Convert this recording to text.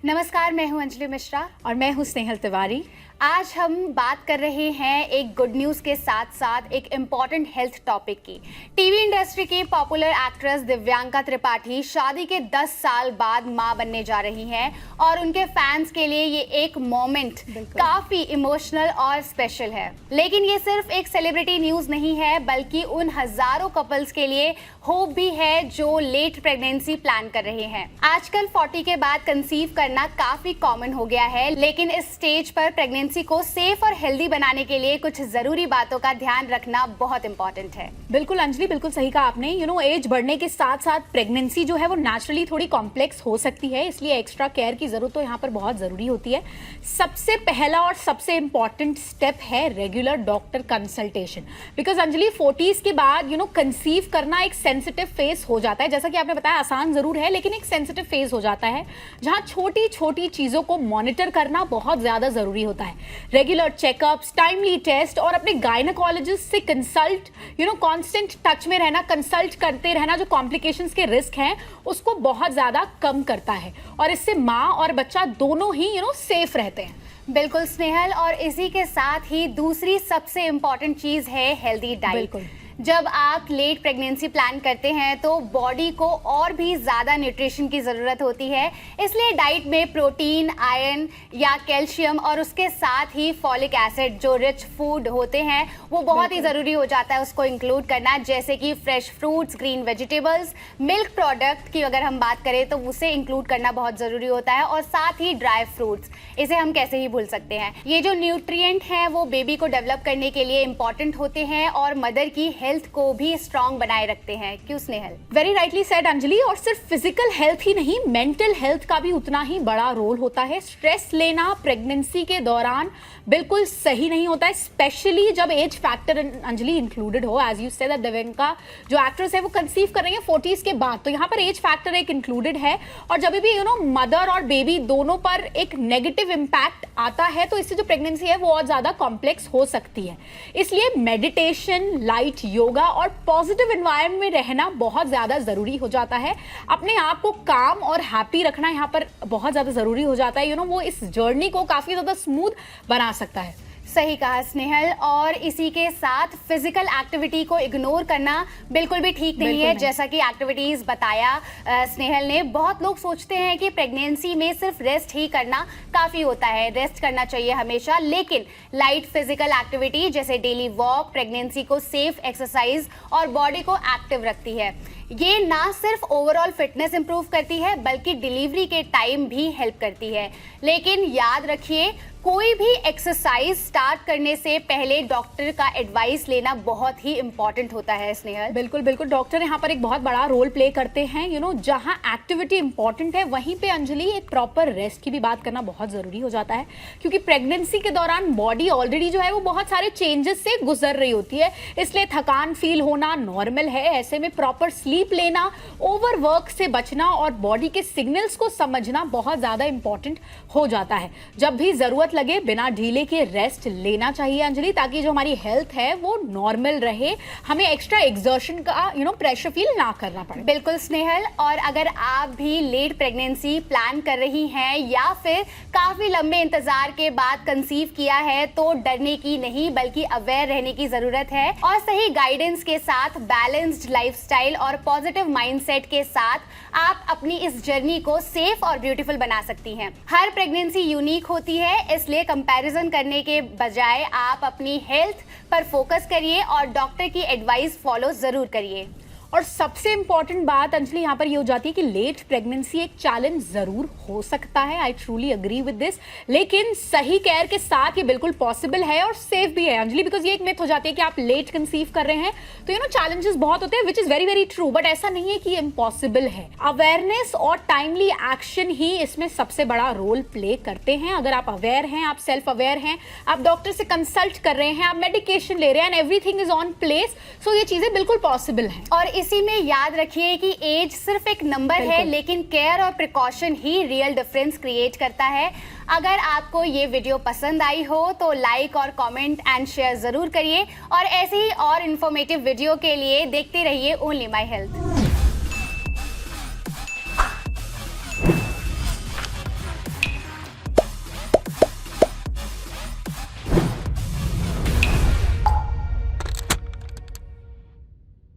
नमस्कार, मैं हूं अंजलि मिश्रा और मैं हूं स्नेहल तिवारी। आज हम बात कर रहे हैं एक गुड न्यूज़ के साथ साथ एक इम्पॉर्टेंट हेल्थ टॉपिक की। टीवी इंडस्ट्री की पॉपुलर एक्ट्रेस दिव्यांका त्रिपाठी शादी के 10 साल बाद मां बनने जा रही हैं और उनके फैंस के लिए ये एक मोमेंट काफ़ी इमोशनल और स्पेशल है। लेकिन ये सिर्फ एक सेलिब्रिटी न्यूज़ नहीं है, बल्कि उन हज़ारों कपल्स के लिए होप भी है जो लेट प्रेगनेंसी प्लान कर रहे हैं। आजकल 40 के बाद कंसीव करना काफ़ी कॉमन हो गया है, लेकिन इस स्टेज पर प्रेगनेंसी को सेफ और हेल्दी बनाने के लिए कुछ जरूरी बातों का ध्यान रखना बहुत इंपॉर्टेंट है। बिल्कुल अंजलि, बिल्कुल सही कहा आपने। एज बढ़ने के साथ साथ प्रेगनेंसी जो है वो नेचुरली थोड़ी कॉम्प्लेक्स हो सकती है, इसलिए एक्स्ट्रा केयर की जरूरत तो यहाँ पर बहुत जरूरी होती है। सबसे पहला और सबसे इंपॉर्टेंट स्टेप है regular doctor consultation. Because Anjali 40s के बाद कंसीव करना एक सेंसिटिव फेज हो जाता है। जैसा कि आपने बताया, आसान जरूर है लेकिन एक सेंसिटिव फेज हो जाता है, जहां छोटी छोटी चीजों को मॉनिटर करना बहुत ज्यादा जरूरी होता है। रेगुलर चेकअप्स, टाइमली टेस्ट और अपने गायनेकोलॉजिस्ट से कंसल्ट, कांस्टेंट टच में रहना, कंसल्ट करते रहना, जो कॉम्प्लिकेशंस के रिस्क हैं उसको बहुत ज्यादा कम करता है और इससे माँ और बच्चा दोनों ही सेफ रहते हैं। बिल्कुल स्नेहल, और इसी के साथ ही दूसरी सबसे इंपॉर्टेंट चीज है हेल्दी डाइट। बिल्कुल। जब आप लेट प्रेगनेंसी प्लान करते हैं तो बॉडी को और भी ज़्यादा न्यूट्रिशन की ज़रूरत होती है, इसलिए डाइट में प्रोटीन, आयरन या कैल्शियम और उसके साथ ही फॉलिक एसिड जो रिच फूड होते हैं वो बहुत ही ज़रूरी हो जाता है उसको इंक्लूड करना, जैसे कि fresh fruits, green vegetables, milk product की अगर हम बात करें तो उसे इंक्लूड करना बहुत ज़रूरी होता है, और साथ ही ड्राई फ्रूट्स, इसे हम कैसे ही भूल सकते हैं। ये जो न्यूट्रिएंट हैं वो बेबी को डेवलप करने के लिए इंपॉर्टेंट होते हैं और मदर की हेल्थ को भी स्ट्रांग बनाए रखते हैं। क्यों Snehal? Very rightly said Anjali. और सिर्फ फिजिकल हेल्थ ही नहीं, मेंटल हेल्थ का भी उतना ही बड़ा रोल होता है। स्ट्रेस लेना प्रेगनेंसी के दौरान बिल्कुल सही नहीं होता है, स्पेशली जब एज फैक्टर अंजलि इंक्लूडेड हो। As you said that Divyanka जो एक्ट्रेस है वो कंसीव कर रही है 40s के बाद, तो यहाँ पर एज फैक्टर एक इंक्लूडेड है और जब भी मदर और बेबी दोनों पर एक नेगेटिव इंपैक्ट आता है तो इससे जो प्रेगनेंसी है वो और ज्यादा कॉम्प्लेक्स हो सकती है। इसलिए मेडिटेशन, लाइट योगा और पॉजिटिव एनवायरनमेंट में रहना बहुत ज्यादा जरूरी हो जाता है। अपने आप को काम और हैप्पी रखना यहाँ पर बहुत ज्यादा जरूरी हो जाता है। वो इस जर्नी को काफी ज्यादा स्मूथ बना सकता है। सही कहा स्नेहल, और इसी के साथ फिजिकल एक्टिविटी को इग्नोर करना बिल्कुल भी ठीक नहीं है। जैसा कि एक्टिविटीज बताया स्नेहल ने, बहुत लोग सोचते हैं कि प्रेगनेंसी में सिर्फ रेस्ट ही करना काफ़ी होता है। रेस्ट करना चाहिए हमेशा, लेकिन लाइट फिजिकल एक्टिविटी जैसे डेली वॉक प्रेगनेंसी को सेफ एक्सरसाइज और बॉडी को एक्टिव रखती है। ये ना सिर्फ ओवरऑल फिटनेस इंप्रूव करती है बल्कि डिलीवरी के टाइम भी हेल्प करती है। लेकिन याद रखिए, कोई भी एक्सरसाइज स्टार्ट करने से पहले डॉक्टर का एडवाइस लेना बहुत ही इंपॉर्टेंट होता है स्नेहल। बिल्कुल बिल्कुल, डॉक्टर यहाँ पर एक बहुत बड़ा रोल प्ले करते हैं। जहाँ एक्टिविटी इंपॉर्टेंट है वहीं पे अंजलि एक प्रॉपर रेस्ट की भी बात करना बहुत जरूरी हो जाता है, क्योंकि प्रेगनेंसी के दौरान बॉडी ऑलरेडी जो है वो बहुत सारे चेंजेस से गुजर रही होती है, इसलिए थकान फील होना नॉर्मल है। ऐसे में प्रॉपर स्लीप लेना, ओवर वर्क से बचना और बॉडी के सिग्नल्स को समझना बहुत ज्यादा इंपॉर्टेंट हो जाता है। जब भी जरूरत लगे बिना ढीले के रेस्ट लेना चाहिए अंजलि, ताकि जो हमारी हेल्थ है वो नॉर्मल रहे, हमें एक्स्ट्रा एक्सर्शन का प्रेशर फील ना करना पड़े। बिल्कुल स्नेहल, और अगर आप भी लेट प्रेगनेंसी प्लान कर रही हैं या फिर काफी लंबे इंतजार के बाद कंसीव किया है तो डरने की नहीं बल्कि अवेयर रहने की जरूरत है, और सही गाइडेंस के साथ बैलेंस्ड लाइफस्टाइल और पॉजिटिव माइंडसेट के साथ आप अपनी इस जर्नी को सेफ और ब्यूटीफुल बना सकती हैं। हर प्रेगनेंसी यूनिक होती है, इसलिए कंपैरिजन करने के बजाय आप अपनी हेल्थ पर फोकस करिए और डॉक्टर की एडवाइस फॉलो जरूर करिए। और सबसे इंपॉर्टेंट बात अंजलि यहाँ पर ये हो जाती है कि लेट प्रेगनेंसी एक चैलेंज जरूर हो सकता है, I truly agree with this, लेकिन सही केयर के साथ ये बिल्कुल पॉसिबल है और सेफ भी है अंजलि। बिकॉज ये एक मिथ हो जाती है कि आप लेट कंसीव कर रहे हैं तो चैलेंजेस बहुत होते हैं, which is very very true, but ऐसा नहीं है कि इम्पॉसिबल है। अवेयरनेस और टाइमली एक्शन ही इसमें सबसे बड़ा रोल प्ले करते हैं। अगर आप अवेयर हैं, आप सेल्फ अवेयर हैं, आप डॉक्टर से कंसल्ट कर रहे हैं, आप मेडिकेशन ले रहे हैं and everything is on place, so ये चीजें बिल्कुल पॉसिबल हैं। और इसी में याद रखिए कि एज सिर्फ एक नंबर है, लेकिन केयर और प्रिकॉशन ही रियल डिफरेंस क्रिएट करता है। अगर आपको ये वीडियो पसंद आई हो तो लाइक और कमेंट एंड शेयर जरूर करिए, और ऐसे ही और इन्फॉर्मेटिव वीडियो के लिए देखते रहिए ओनली माय हेल्थ।